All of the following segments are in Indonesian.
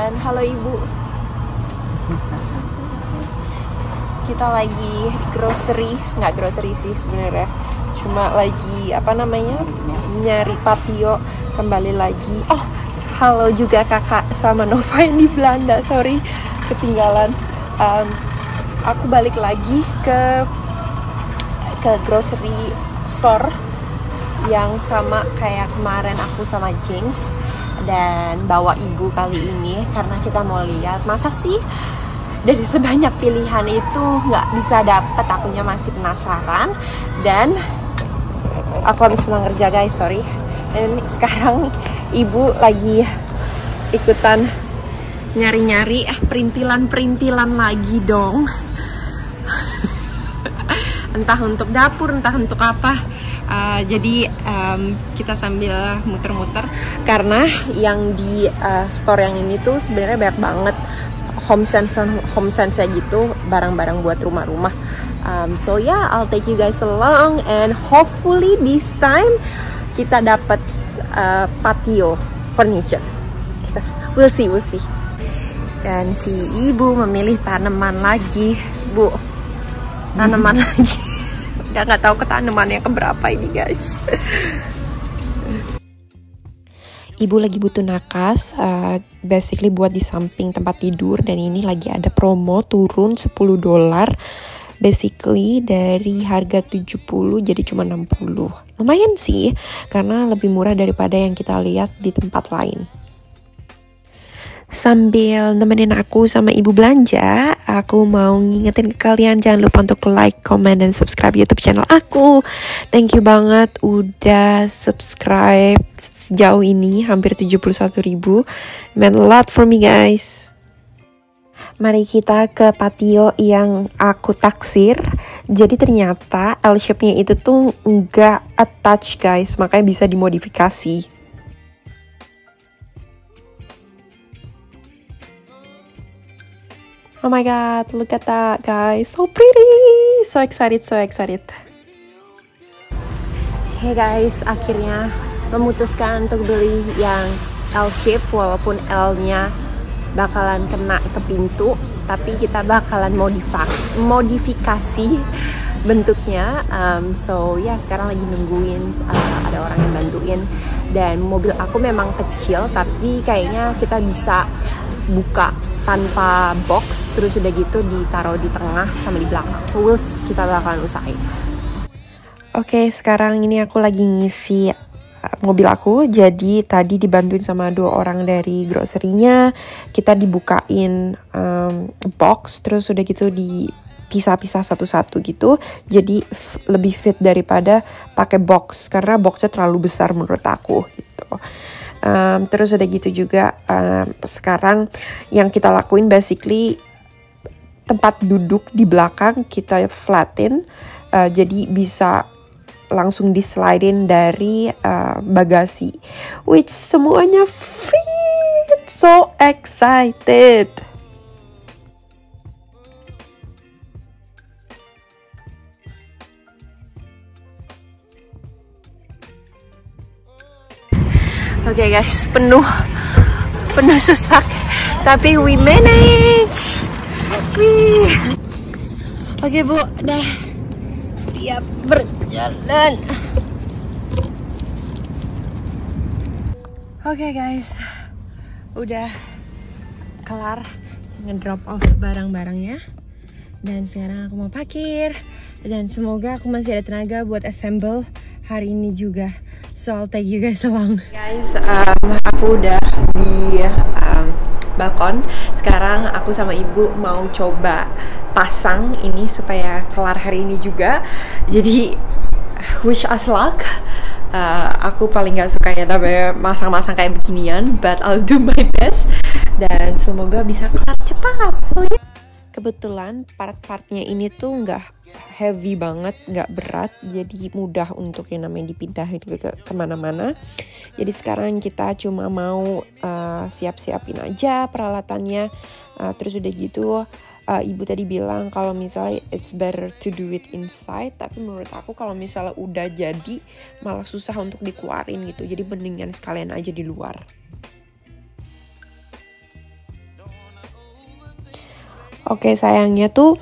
Dan halo ibu, kita lagi grocery, nggak grocery sih sebenarnya, cuma lagi nyari patio kembali lagi. Oh, halo juga kakak sama Nova yang di Belanda, sorry ketinggalan. Aku balik lagi ke grocery store yang sama kayak kemarin aku sama James, dan bawa ibu kali ini karena kita mau lihat masa sih dari sebanyak pilihan itu nggak bisa dapet. Akunya masih penasaran dan aku habis pulang kerja guys, sorry. Dan sekarang ibu lagi ikutan nyari-nyari perintilan lagi dong. Entah untuk dapur, entah untuk apa. Jadi kita sambil muter-muter karena yang di store yang ini tuh sebenarnya banyak banget home sense gitu, barang-barang buat rumah-rumah. So yeah, I'll take you guys along and hopefully this time kita dapat patio furniture. We'll see. Dan si ibu memilih tanaman lagi, bu. Tanaman lagi. Udah nggak tahu ke tanamannya keberapa ini guys. Ibu lagi butuh nakas, basically buat di samping tempat tidur, dan ini lagi ada promo turun $10. Basically dari harga 70 jadi cuma 60. Lumayan sih, karena lebih murah daripada yang kita lihat di tempat lain. Sambil nemenin aku sama ibu belanja, aku mau ngingetin ke kalian jangan lupa untuk like, comment, dan subscribe YouTube channel aku. Thank you banget udah subscribe sejauh ini, hampir 71.000. Meant a lot for me guys. Mari kita ke patio yang aku taksir. Jadi ternyata L-shape-nya itu tuh nggak attach guys, makanya bisa dimodifikasi. Oh my god, look at that guys, so pretty, so excited. Hey guys, akhirnya memutuskan untuk beli yang L-shape, walaupun L-nya bakalan kena ke pintu, tapi kita bakalan modifikasi bentuknya. So ya, sekarang lagi nungguin ada orang yang bantuin, dan mobil aku memang kecil, tapi kayaknya kita bisa buka tanpa box, terus udah gitu ditaruh di tengah sama di belakang. So kita bakalan usahain. Oke, sekarang ini aku lagi ngisi mobil aku. Jadi tadi dibantuin sama 2 orang dari grocery-nya. Kita dibukain box, terus udah gitu dipisah-pisah satu-satu gitu. Jadi lebih fit daripada pakai box, karena boxnya terlalu besar menurut aku gitu. Terus udah gitu juga sekarang yang kita lakuin basically tempat duduk di belakang kita flatten, jadi bisa langsung dislidein dari bagasi, which semuanya fit, so excited. Oke guys, penuh sesak, tapi we manage. Oke bu, udah siap berjalan. Oke guys, udah kelar ngedrop off barang-barangnya, dan sekarang aku mau parkir, dan semoga aku masih ada tenaga buat assemble hari ini juga. So I'll take you guys along. Guys, aku udah di balkon. Sekarang aku sama ibu mau coba pasang ini supaya kelar hari ini juga. Jadi wish us luck. Aku paling gak suka ya namanya masang-masang kayak beginian, but I'll do my best. Dan semoga bisa kelar cepat. So yeah. Kebetulan part-partnya ini tuh nggak heavy banget, nggak berat, jadi mudah untuk yang namanya dipindahin ke kemana-mana. Jadi sekarang kita cuma mau siap-siapin aja peralatannya. Terus udah gitu ibu tadi bilang kalau misalnya it's better to do it inside, tapi menurut aku kalau misalnya udah jadi malah susah untuk dikeluarin gitu. Jadi mendingan sekalian aja di luar. Oke, sayangnya tuh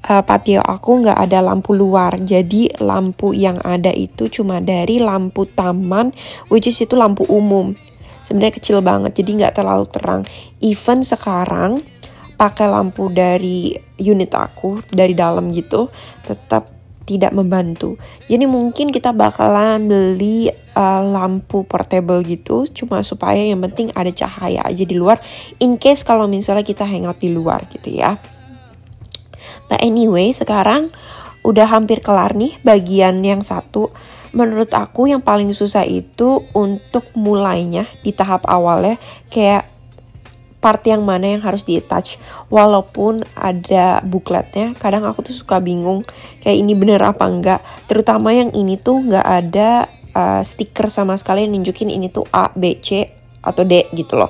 patio aku nggak ada lampu luar, jadi lampu yang ada itu cuma dari lampu taman, which is itu lampu umum. Sebenarnya kecil banget, jadi nggak terlalu terang. Even sekarang pakai lampu dari unit aku dari dalam gitu, tetap tidak membantu. Jadi mungkin kita bakalan beli lampu portable gitu, cuma supaya yang penting ada cahaya aja di luar, in case kalau misalnya kita hangout di luar gitu ya. But anyway, sekarang udah hampir kelar nih bagian yang satu. Menurut aku yang paling susah itu untuk mulainya di tahap awalnya, kayak part yang mana yang harus di-attach. Walaupun ada bookletnya, kadang aku tuh suka bingung kayak ini bener apa enggak. Terutama yang ini tuh nggak ada stiker sama sekali yang nunjukin ini tuh A, B, C, atau D gitu loh.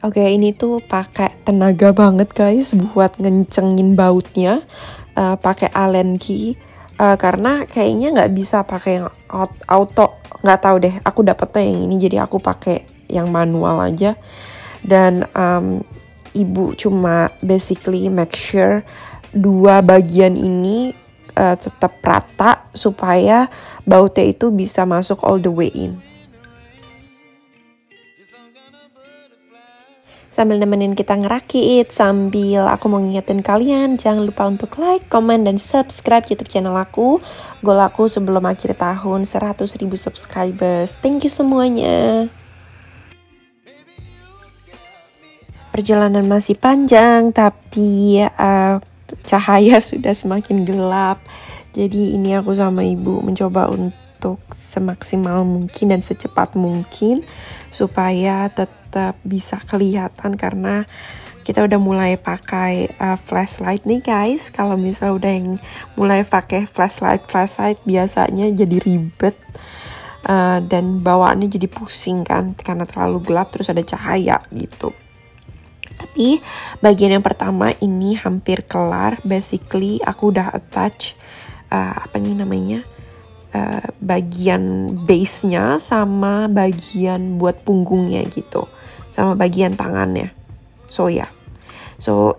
Oke, ini tuh pakai tenaga banget guys buat ngencengin bautnya, pakai Allen key, karena kayaknya nggak bisa pakai yang auto, nggak tahu deh. Aku dapetnya yang ini, jadi aku pakai yang manual aja. Dan ibu cuma basically make sure dua bagian ini tetap rata supaya bautnya itu bisa masuk all the way in. Sambil nemenin kita ngerakit, sambil aku mau ngingetin kalian, jangan lupa untuk like, comment, dan subscribe YouTube channel aku. Goal aku sebelum akhir tahun 100.000 subscribers. Thank you semuanya. Perjalanan masih panjang, tapi cahaya sudah semakin gelap. Jadi ini aku sama ibu mencoba untuk semaksimal mungkin dan secepat mungkin supaya tetap bisa kelihatan, karena kita udah mulai pakai flashlight nih guys. Kalau misalnya udah yang mulai pakai flashlight biasanya jadi ribet dan bawaannya jadi pusing kan, karena terlalu gelap terus ada cahaya gitu. Tapi bagian yang pertama ini hampir kelar. Basically aku udah attach bagian base-nya sama bagian buat punggungnya gitu, sama bagian tangannya. So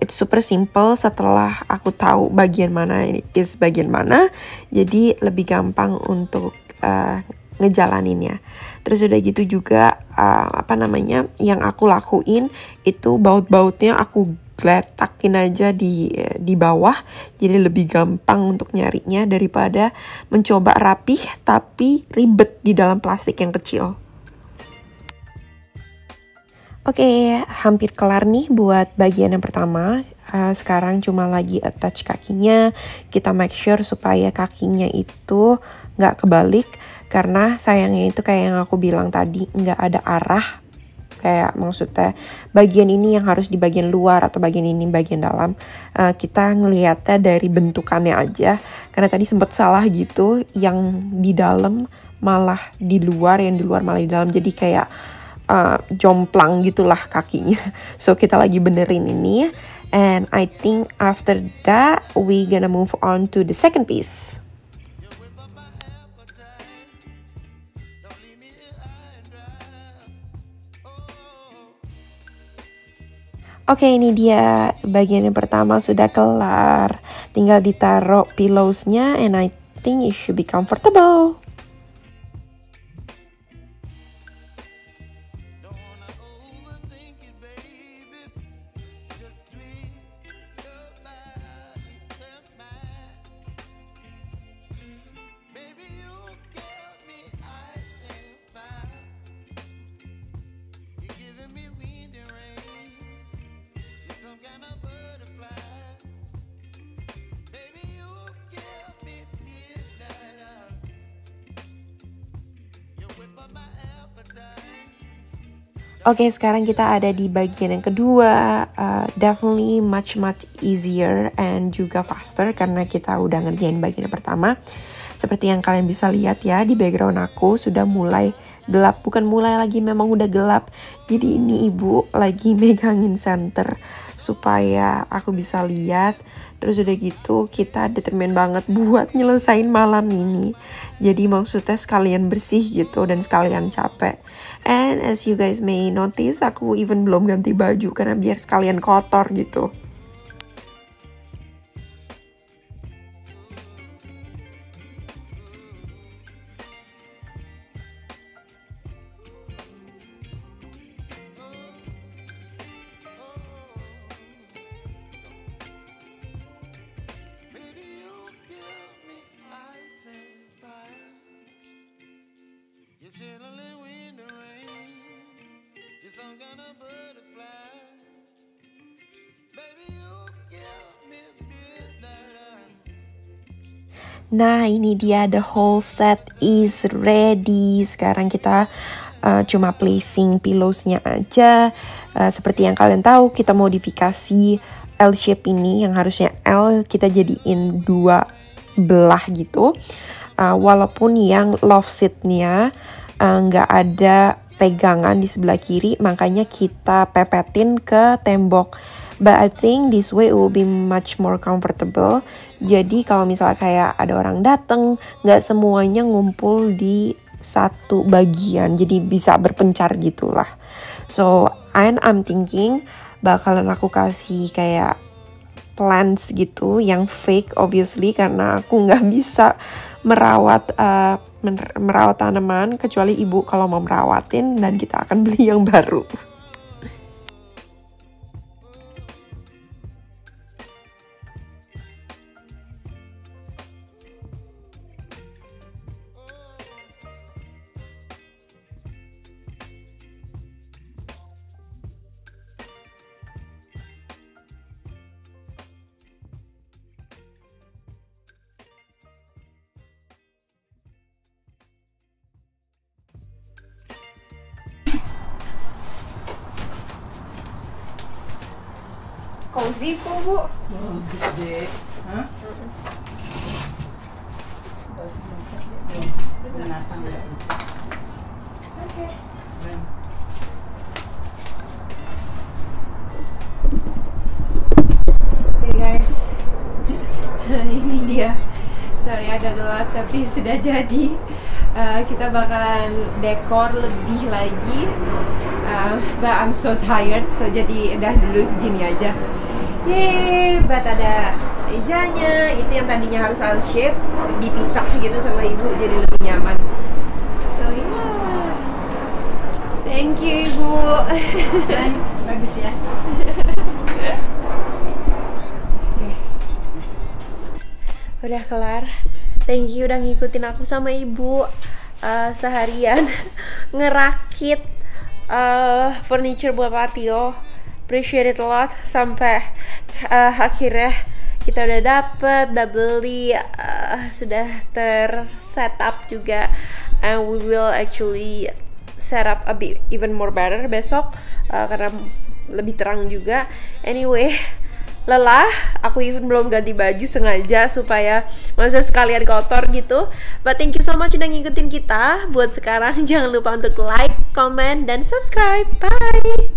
it's super simple. Setelah aku tahu bagian mana is bagian mana, jadi lebih gampang untuk ngejalaninnya. Terus udah gitu juga yang aku lakuin itu baut-bautnya aku gletakin aja di bawah, jadi lebih gampang untuk nyarinya daripada mencoba rapih tapi ribet di dalam plastik yang kecil. Oke, hampir kelar nih buat bagian yang pertama. Sekarang cuma lagi attach kakinya. Kita make sure supaya kakinya itu nggak kebalik, karena sayangnya itu kayak yang aku bilang tadi, nggak ada arah. Kayak maksudnya bagian ini yang harus di bagian luar atau bagian ini bagian dalam. Kita ngelihatnya dari bentukannya aja, karena tadi sempat salah gitu, yang di dalam malah di luar, yang di luar malah di dalam, jadi kayak jomplang gitulah kakinya. So kita lagi benerin ini, and I think after that we gonna move on to the second piece. Oke, ini dia bagian yang pertama sudah kelar. Tinggal ditaruh pillows-nya, and I think it should be comfortable. Oke, sekarang kita ada di bagian yang kedua. Definitely much easier and juga faster karena kita udah ngerjain bagian yang pertama. Seperti yang kalian bisa lihat ya, di background aku sudah mulai gelap. Bukan mulai lagi, memang udah gelap. Jadi ini ibu lagi megangin senter supaya aku bisa lihat. Terus udah gitu kita determin banget buat nyelesain malam ini. Jadi maksudnya sekalian bersih gitu dan sekalian capek. And as you guys may notice, aku even belum ganti baju karena biar sekalian kotor gitu. Nah ini dia, the whole set is ready. Sekarang kita cuma placing pillowsnya aja. Seperti yang kalian tahu, kita modifikasi L shape ini yang harusnya L kita jadiin 2 belah gitu. Walaupun yang love seatnya nggak ada pegangan di sebelah kiri, makanya kita pepetin ke tembok. But I think this way it will be much more comfortable. Jadi kalau misalnya kayak ada orang dateng, nggak semuanya ngumpul di satu bagian, jadi bisa berpencar gitulah. So I'm thinking bakalan aku kasih kayak plants gitu yang fake obviously, karena aku nggak bisa merawat tanaman kecuali ibu kalau mau merawatin, dan kita akan beli yang baru. Cozy kok, Bu. Bagus deh. Hah? Binatang nggak? Oke. Oke guys, ini dia. Sorry agak gelap tapi sudah jadi. Kita bakalan dekor lebih lagi. But I'm so tired, so jadi udah dulu segini aja. Yeay, but ada mejanya, itu yang tadinya harus L shape dipisah gitu sama ibu, jadi lebih nyaman. So yeah, thank you ibu. Bagus ya. Udah kelar. Thank you udah ngikutin aku sama ibu seharian ngerakit furniture buat patio. Appreciate it a lot. Sampai akhirnya kita udah dapet, udah beli, sudah ter-setup juga, and we will actually set up a bit even more better besok karena lebih terang juga. Anyway, lelah, aku even belum ganti baju sengaja supaya maksudnya sekalian kotor gitu. But thank you so much udah ngikutin kita. Buat sekarang jangan lupa untuk like, comment, dan subscribe. Bye.